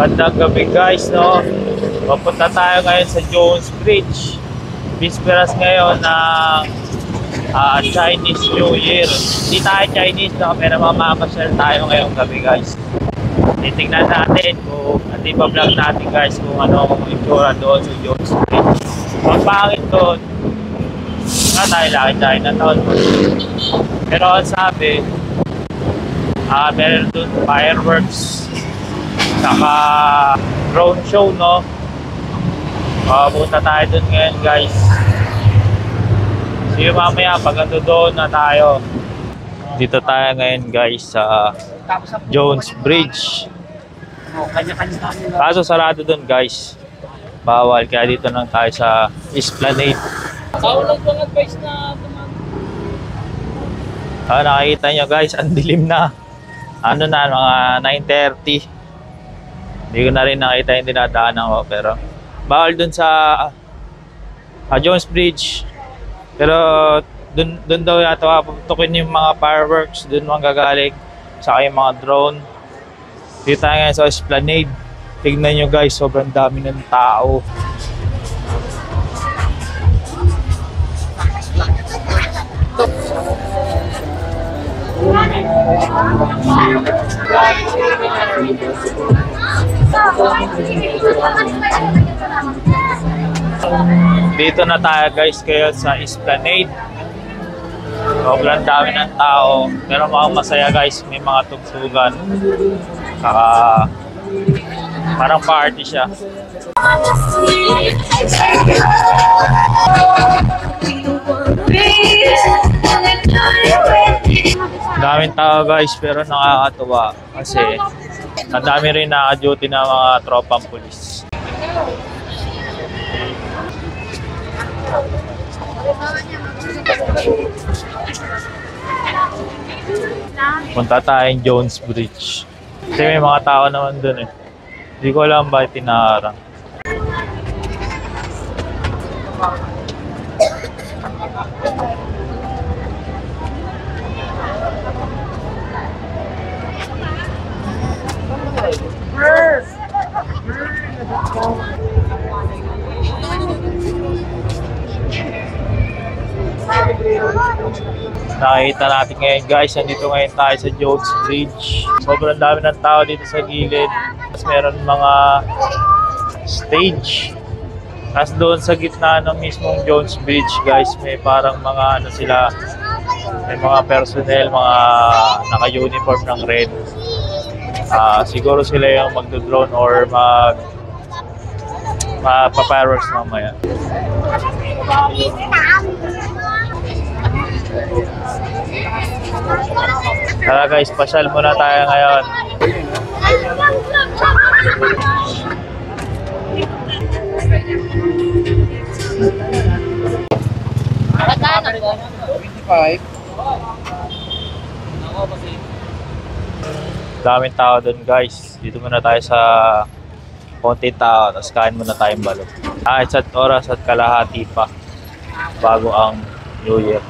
Bandang gabi guys, no? Papunta tayo ngayon sa Jones Bridge. Bisperas ngayon ng Chinese New Year. Hindi tayo Chinese, no? Pero mamamasyal tayo ngayong gabi guys. Titignan natin kung vlog natin guys kung ano ang itsura doon sa Jones Bridge. Ang pangit doon, tayo laki na taon. Pero ang sabi, meron doon fireworks, saka drone show, no? Punta tayo doon ngayon guys. See you mamaya pag ando doon na tayo. Dito tayo ngayon guys sa Jones Bridge. Kaso sarado doon guys, bawal, kaya dito lang tayo sa Esplanade. Kaulang pang advice na nakikita nyo guys, ang dilim na. Ano na, mga 9:30. Hindi ko na rin nakita yung dinadaanan ko, pero bawal dun sa Jones Bridge. Pero dun daw yata paputukin yung mga fireworks, dun manggagaling, saka yung mga drone. Dito tayo ngayon sa Esplanade. Tignan nyo guys, sobrang dami ng tao. Dito na tayo guys kayo sa Esplanade. Sobrang dami ng tao, pero mukhang masaya guys, may mga tugtugan. Parang party siya. Daming tao guys, pero nakakatuwa kasi ang dami rin naka-duty na mga tropang pulis. Punta tayong Jones Bridge. Kasi may mga tao naman dun eh. Hindi ko alam bakit tinaharang. Nakita natin ngayon guys, nandito ngayon tayo sa Jones Bridge. Sobrang dami ng tao dito sa gilid. Tapos meron mga stage. Tapos doon sa gitna ng mismong Jones Bridge guys, may parang mga ano sila, may mga personnel, mga naka-uniform ng red. Siguro sila yung magdo-drone or magpa-fireworks mamaya. Tara guys, pasyal muna tayo ngayon. Daming tao dun guys. Dito muna tayo sa konti tao, tapos kain muna tayong balot. Isa't oras at kalahati pa bago ang New Year.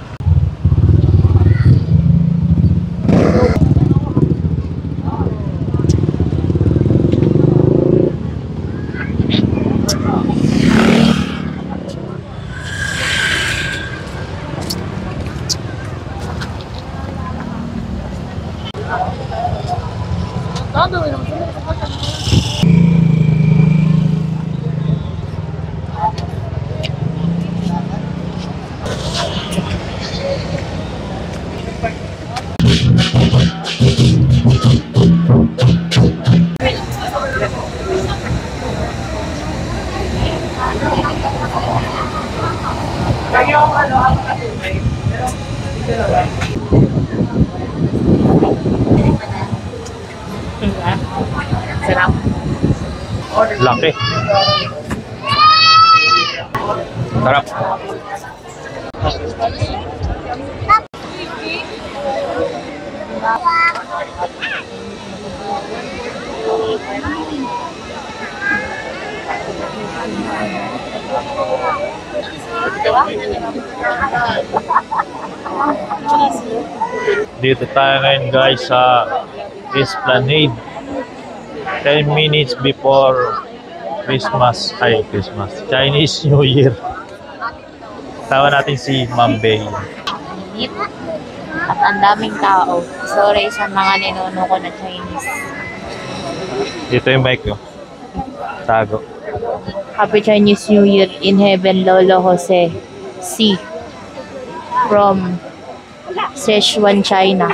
Laki. Sarap. Dito tayo ngayon guys sa Esplanade. 10 minutes before Christmas. Ay, Christmas. Chinese New Year. Tawa natin si Ma'am Bay. Init. At ang daming tao. Sorry sa mga ninuno ko na Chinese. Dito yung mic ko. Tago. Happy Chinese New Year in heaven, Lolo Jose. C. From Sichuan, China.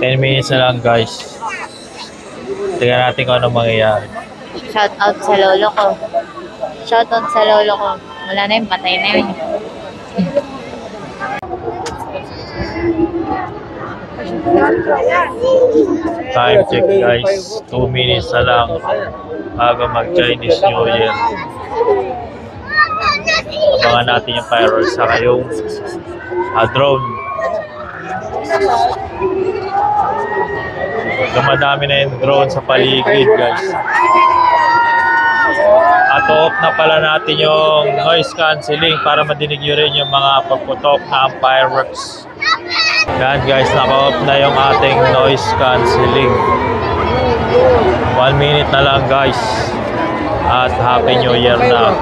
10 minutes na lang, guys. Tingnan natin kung anong mangyayari. Shout out sa lolo ko. Shout out sa lolo ko. Wala na yun, patay na yun. Time check, guys. 2 minutes na lang bago mag-Chinese New Year. Abangan natin yung fireworks sa kayong drone. Dumadami na yung drone sa paligid, guys. At off na pala natin yung noise cancelling para madinig nyo rin yung mga pagputok ng fireworks. Yan, guys, naka-off na yung ating noise cancelling. 1 minute na lang, guys. At Happy New Year na.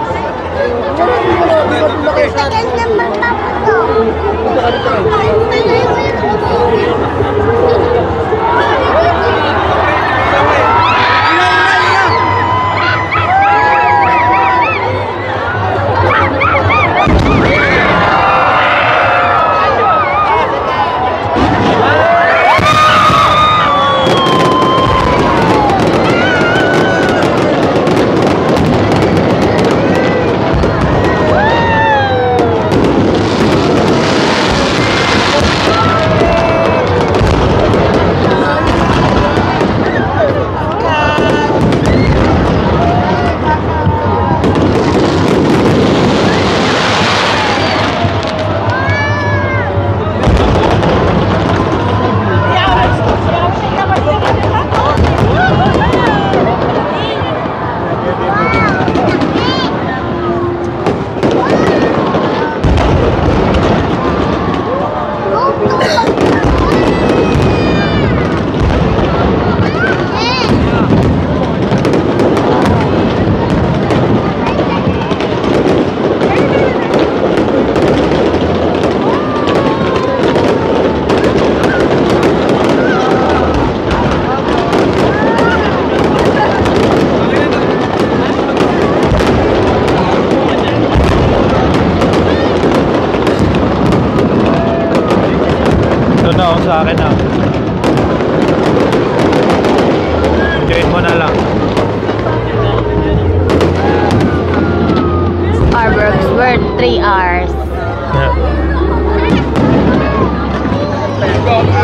Sa akin na. Enjoy mo na lang. Fireworks worth 3 hours. Yeah.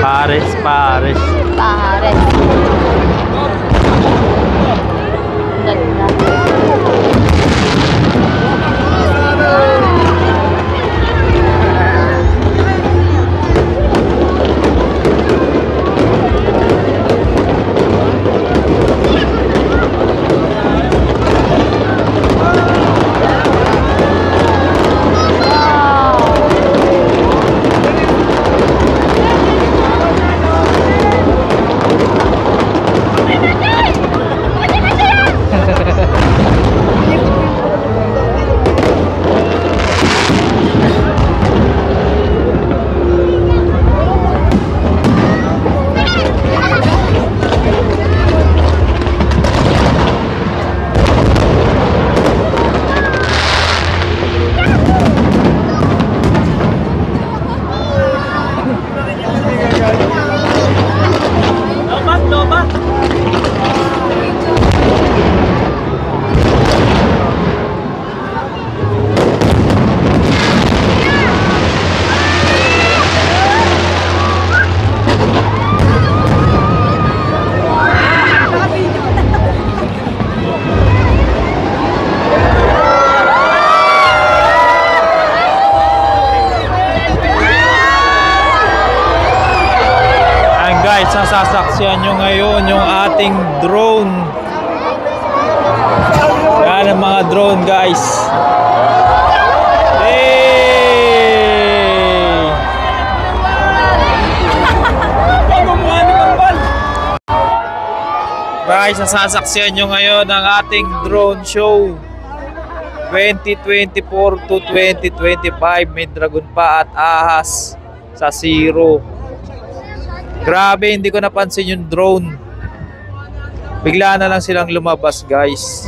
Paris. Pares. Ganda. Sasaksihan nyo ngayon yung ating drone. Yan ang mga drone, guys. Hey! guys, nasasaksiyan nyo ngayon ang ating drone show 2024 to 2025. May dragon pa at ahas sa Zero. Grabe, hindi ko napansin yung drone. Bigla na lang silang lumabas, guys.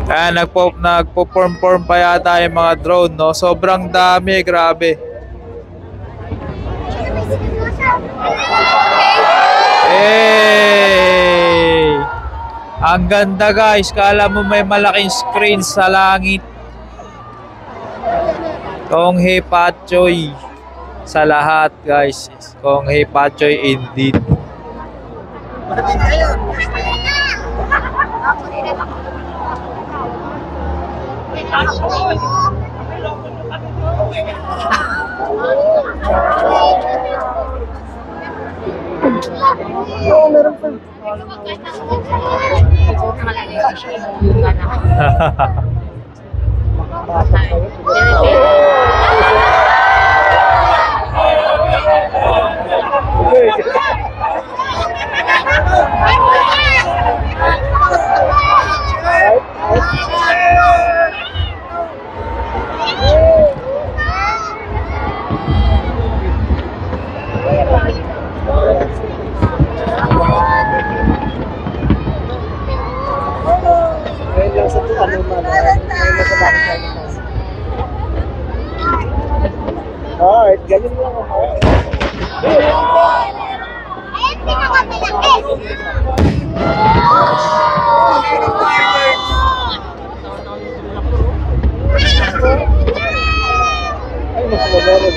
Kaya nagpo-form pa yata yung mga drone, no? Sobrang dami, grabe. Hey! Ang ganda, guys. Kala mo may malaking screen sa langit. Kong Hei Patchoy sa lahat, guys. Kong Hei Patchoy indeed. Alright, ganyan lang ako. Ay, mas meron.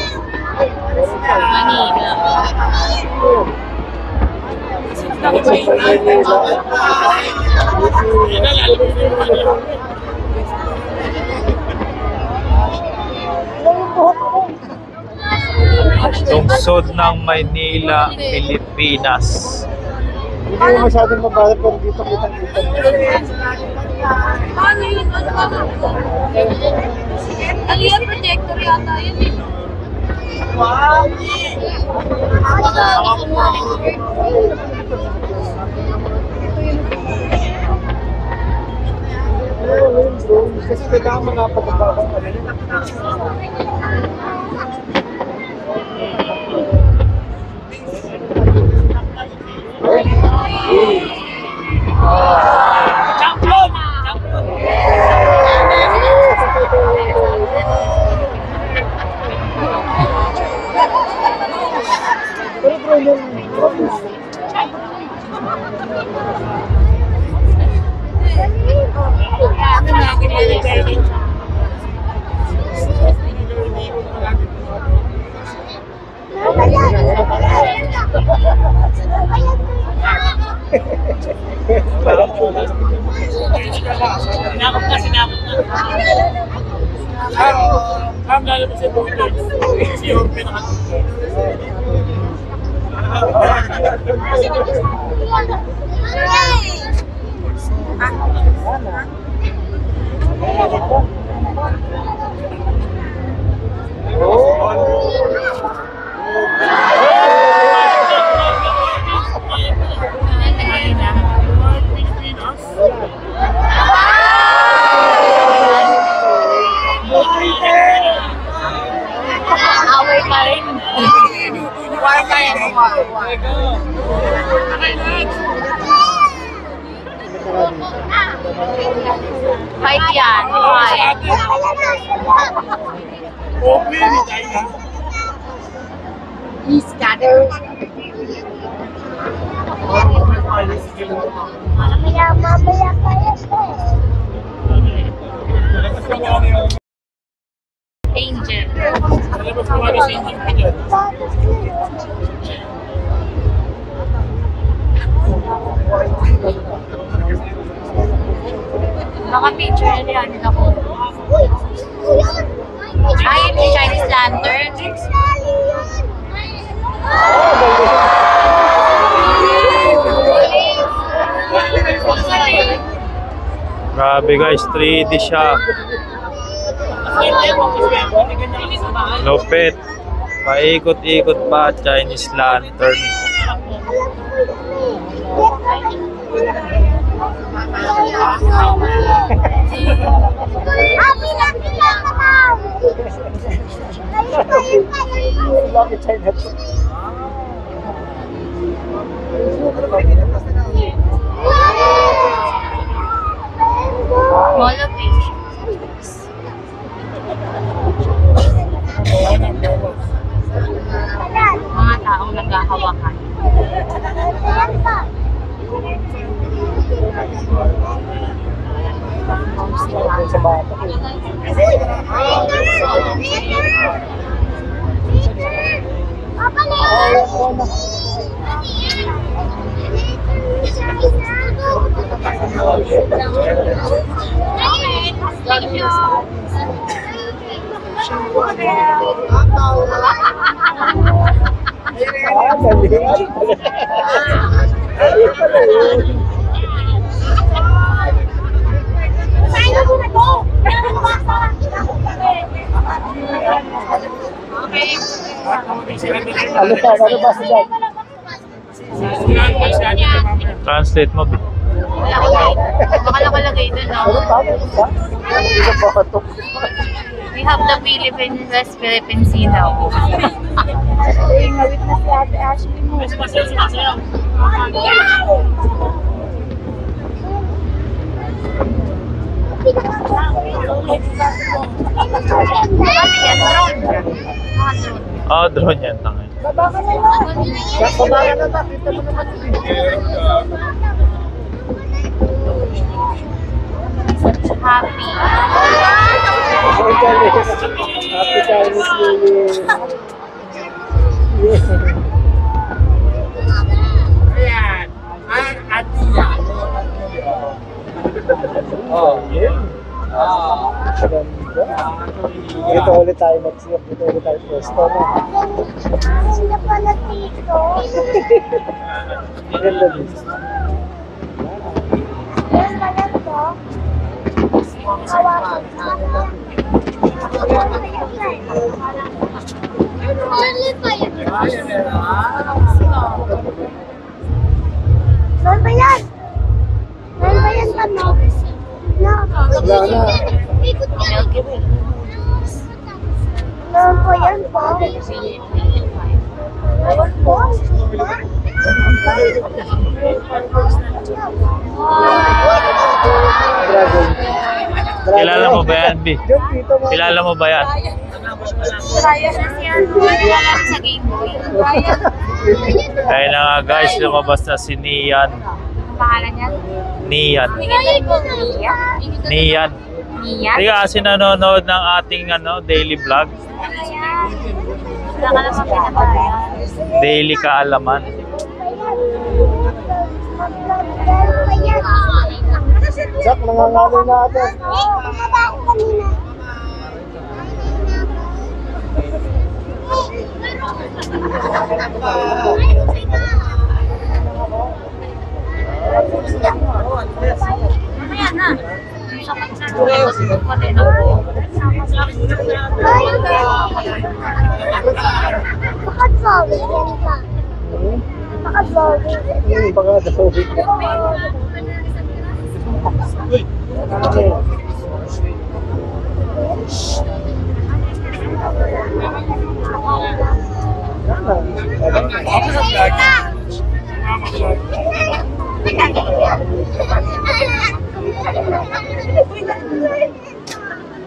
Tungsod ng Maynila, Pilipinas. Hindi mo masyadong mabasa pero dito kita. Ano yung projector yata yun eh? Kasi kailangan mga patababang ano yun. Sinakot na. Kam lalabas sa buhay. Si Orpe na Away pa rin. Fight yan. Fight. He's scattered. Angel. Baka picture na yan ako. Ayun yung Chinese lantern. Grabe, guys, 3D siya. Lupit. Paikot-ikot pa, Chinese lantern. Lucky China. Mall of Asia. Mga taong naghahawakan. Sa bata. Ano ba sila? Translate mo. Nakalagay doon, no? Ano tama ba? Isa pa ito. We have the Philippines, West Philippine Sea now. Ngawit na si Ate Ashley mo. Oh, drone yan. Tangay. Baba ka na lang. Kita mo naman. Happy. Happy Chinese New Year. Ayan. Ang atiya. Oh, yeah. Ganda. Dito ulit tayo mag-sip. Dito ulit tayo pwesto. Sila pala dito. Ganda dito. Yan pala to. Hawakan ka na. Mali pa yun. Saan ba yan? Saan ba yan ka, no? No. Wala na. Ikot yan. Saan po yan po? Saan po? Dragon. Kilala mo ba yan, B? Diyan, dito mo. Kilala mo ba yan? Ryan na siya. Wala sa Game Boy. Kaya na nga guys, lumabas na si Nian. Ang pangalan niya? Nian. Nia? Nian. Nia? Hindi ka kasi nanonood ng ating daily vlog. Wala ka naman pinatayan. Daily kaalaman. Jack, nangangalay na ate. Bumaba ako kanina. Mamaya na. Sa pagsasabi ko din ako. Bakit sorry yan ka? Bakit sorry? Baka daw.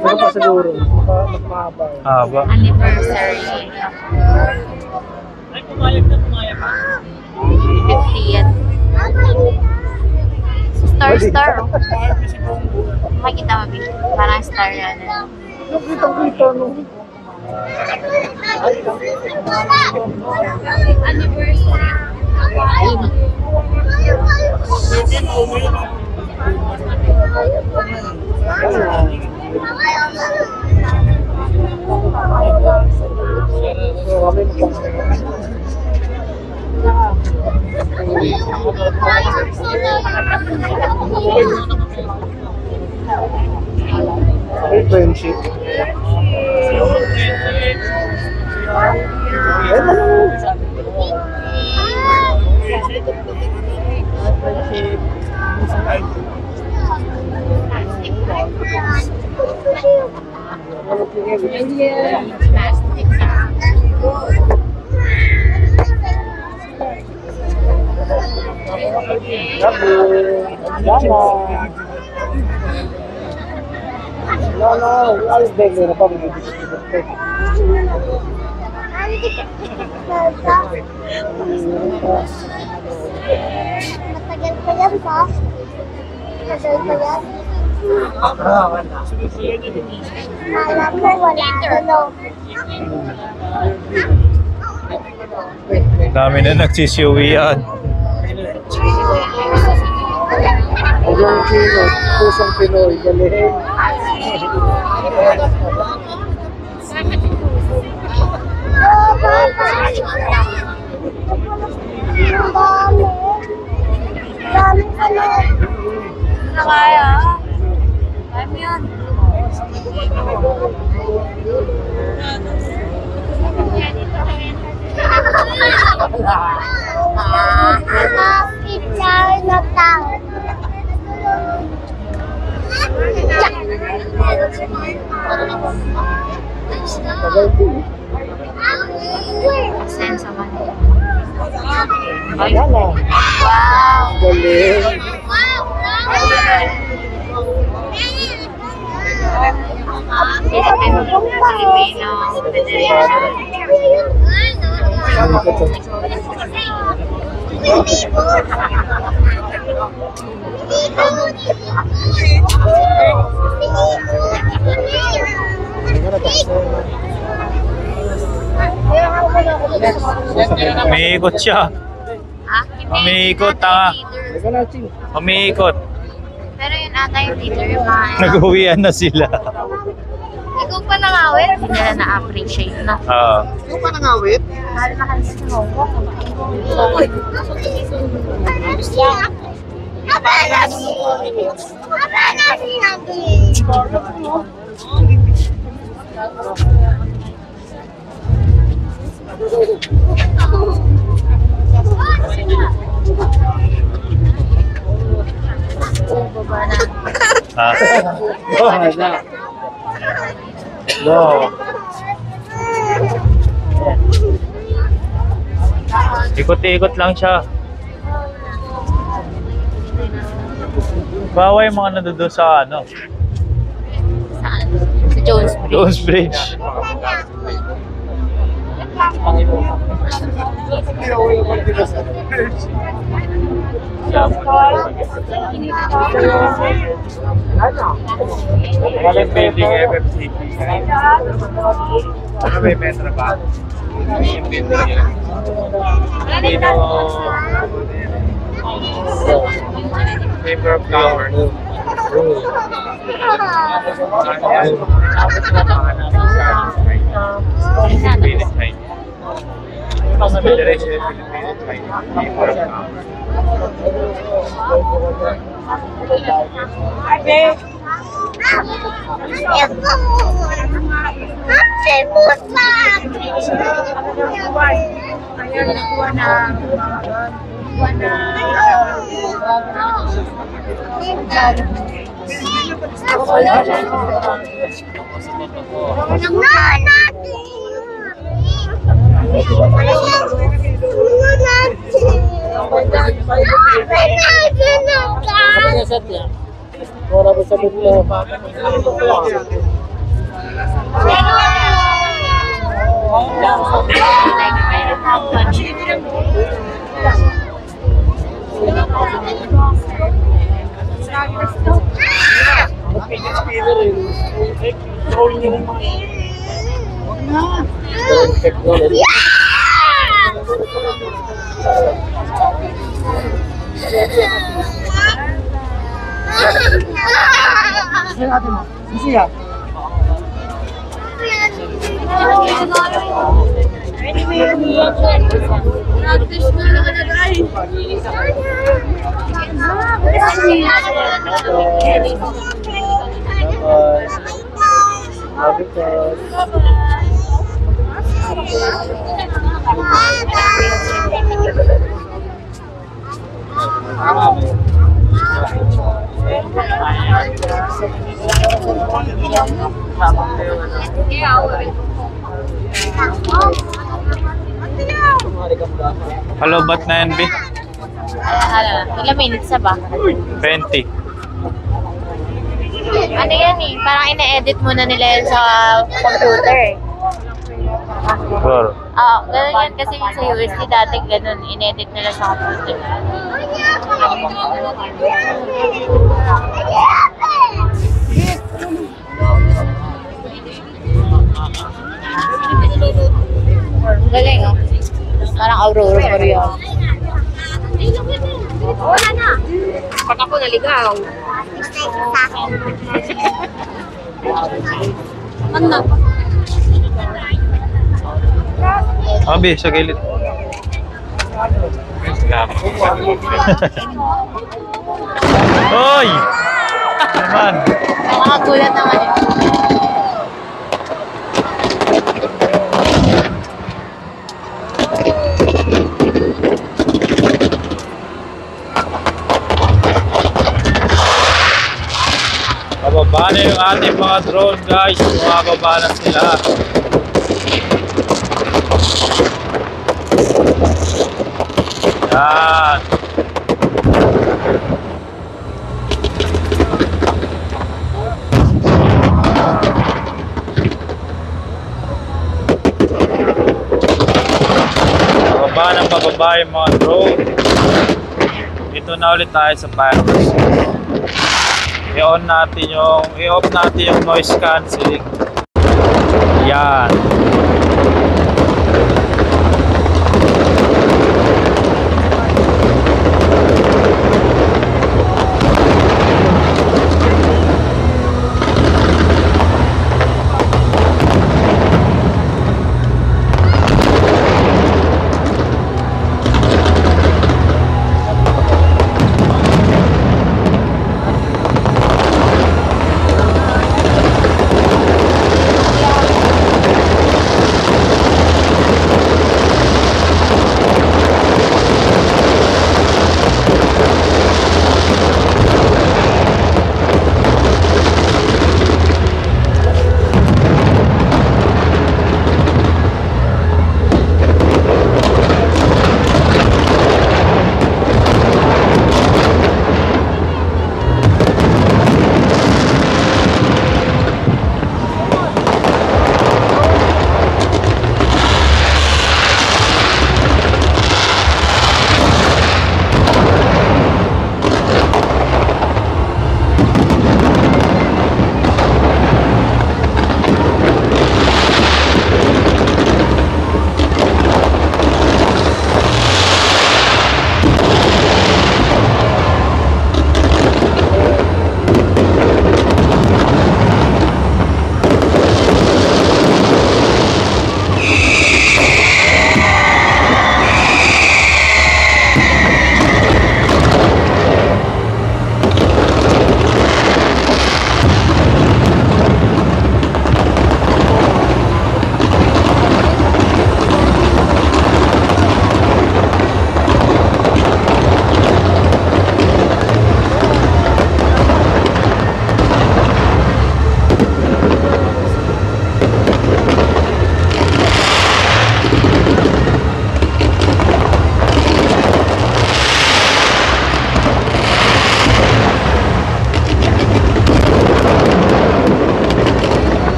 Ano pa siguro? Mas mahaba. Haba. Anniversary. Ay, pumayag na pumayag. 50th. Star. Oh. Makikita mo, B. Parang star yan. Nakita-kita nung. Anniversary. May friendship. Alis din na pa mga Matagal pa yan ba? Matagal pa yan? Alam mo, wala ano. Dami na nagsisiuwian. Yung Pinoy, pusong Pinoy, galing. Dami. Dami ka na. Ano kaya? Kaya mo yun. Picture na tao. Sense of money. Ayan na. Wow! Galing. Filipino Federation. Umiikot siya. Ah, hindi. Umiikot, tanga. Ika na, Ching. Umiikot. Pero yun ata yung leader, yung mga... Nag-uwian na sila. Ikaw pa nangawit? Hindi nila na-appreciate na. Oo. Ikaw pa nangawit? Mahal na kasi sa Hong Kong. Baba na. Ah. No. Ikot-ikot lang siya. Bawa yung mga nandoon sa ano, Saan? Sa Jones Bridge. Jones Bridge. Walang building FFCP. May metra ba? Yung building yan. Paper of flowers. Philippines, China. Federation of Philippines, China. Paper of flowers. Wala ko sabi mo. Siya. Hello, ba't na yan, B? Ilang minutes na ba? 20. Ano yan eh? Parang ina-edit muna nila yan sa computer eh. Sure. Oo, ganun yan kasi yung sa USD dati ganun, in-edit nila sa computer. Galing oh. Parang Aurora Boreal. Wala na. Pag ako naligaw. Mistake sa akin. Ano na? Abi, sa gilid. Hoy! Naman. Nakakagulat naman eh. Bababa na yung ating mga drone, guys. Bumababa na sila. Yan. Bababa yung mga drone. Dito na ulit tayo sa Fireworks. I-off natin yung noise cancelling. Yan.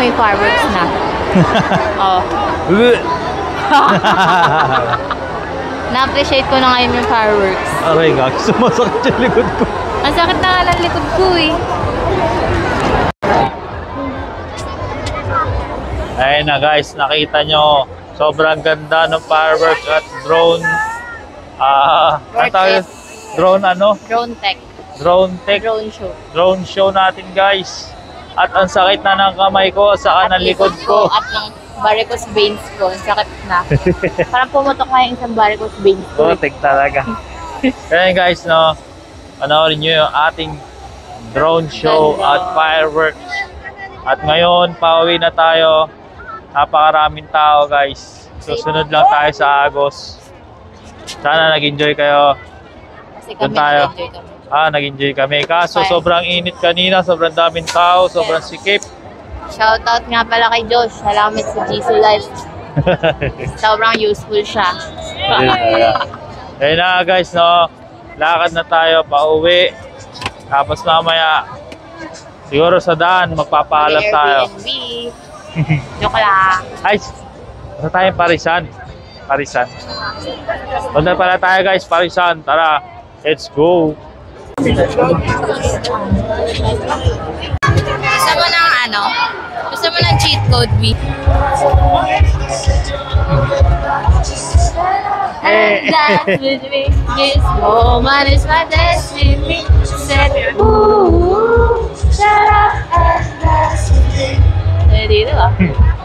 may fireworks na. Oh. Na-appreciate ko na ngayon yung fireworks. Aray nga, sumasakit yung likod ko. Ang sakit na nga ng likod ko eh. Ayun na guys, nakita nyo. Sobrang ganda ng fireworks at drone. Ano tawag yun? Drone ano? Drone tech. Drone tech. Drone show. Drone show natin guys. At ang sakit na ng kamay ko, saka ng likod ko. At ng varicose veins ko. Ang sakit na. Parang pumutok nga yung isang varicose veins ko. Putik talaga. Kaya guys, no, panoorin nyo yung ating drone show Ganda. at fireworks. At ngayon, pauwi na tayo. Napakaraming tao guys. Susunod lang tayo sa Agos. Sana nag-enjoy kayo. Kasi Doon kami tayo. nag-enjoy kami. Nag-enjoy kami. Kaso Fire. sobrang init kanina, sobrang daming tao, sobrang sikip. Shoutout nga pala kay Josh. Salamat sa Jisoo Life. Sobrang useful siya. Ayun na guys, no. Lakad na tayo pauwi. Tapos mamaya, siguro sa daan, magpapaalam tayo. Airbnb. Joke lang. Ay, basta tayong Parisan. Parisan. Punta pala tayo guys, Parisan. Tara, let's go. Gusto mo ng ano? Gusto mo ng cheat code, B? And that's with me. This moment is my destiny. Said, ooh, shut up and dance with me. Dito ba?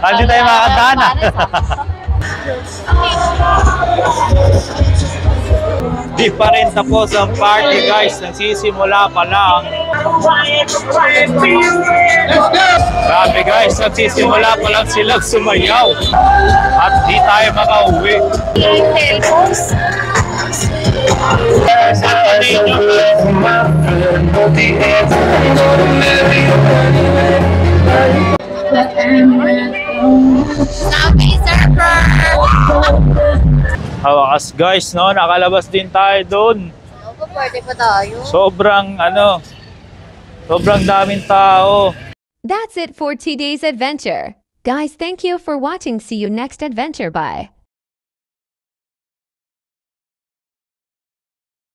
Hindi tayo makakantahan na. Di pa rin tapos ang party guys, nagsisimula pa lang. Grabe guys, nagsisimula pa lang silang sumayaw. At di tayo makauwi. Sabi, surfer! Hawakas guys, no? Nakalabas din tayo doon. Party pa tayo. Sobrang daming tao. That's it for today's adventure. Guys, thank you for watching. See you next adventure. Bye.